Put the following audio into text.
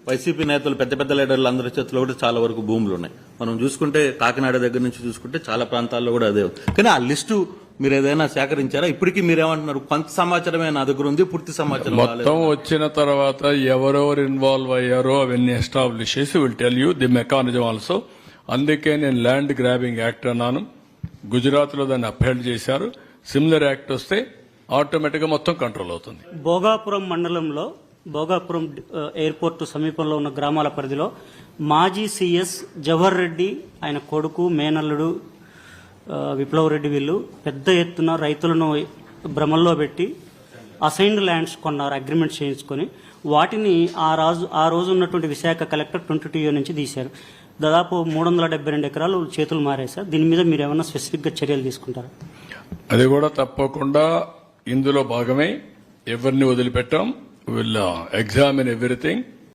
YCP నేతలు పెద్ద పెద్ద లీడర్లు అందరి చేతిలో కూడా చాలా వరకు భూములు ఉన్నాయి. మనం చూసుకుంటే కాకినాడ దగ్గర నుంచి చూసుకుంటే చాలా ప్రాంతాల్లో కూడా అదే. కానీ ఆ లిస్టు మీరు ఏదైనా సేకరించారా? ఇప్పటికీ మీరేమంటున్నారు? కొంత సమాచారమే నా దగ్గర ఉంది, పూర్తి సమాచారం మొత్తం వచ్చిన తర్వాత ఎవరెవరు ఇన్వాల్వ్ అయ్యారో అవన్నీ ఎస్టాబ్లిష్ చేసి will tell you the mechanism also. అందుకే నేను ల్యాండ్ గ్రాబింగ్ యాక్ట్ అన్నాను. గుజరాత్ లో దాన్ని అప్హెల్డ్ చేశారు. సిమిలర్ యాక్ట్ వస్తే ఆటోమేటిక్ గా మొత్తం కంట్రోల్ అవుతుంది. భోగాపురం మండలంలో భోగాపురం ఎయిర్పోర్ట్ సమీపంలో ఉన్న గ్రామాల పరిధిలో మాజీ సీఎస్ జవహర్ రెడ్డి, ఆయన కొడుకు మేనల్లుడు విప్లవ్ రెడ్డి వీళ్ళు పెద్ద ఎత్తున రైతులను భ్రమల్లో పెట్టి అసైన్డ్ ల్యాండ్స్ కొన్నారు, అగ్రిమెంట్ చేయించుకొని. వాటిని ఆ రోజు ఉన్నటువంటి విశాఖ కలెక్టర్ 22 నుంచి తీశారు. దాదాపు 372 ఎకరాలు చేతులు మారేశారు. దీని మీద మీరు ఏమైనా స్పెసిఫిక్ గా చర్యలు తీసుకుంటారా? అది కూడా తప్పకుండా ఇందులో భాగమే. ఎవరిని వదిలిపెట్టాం. Will examine everything.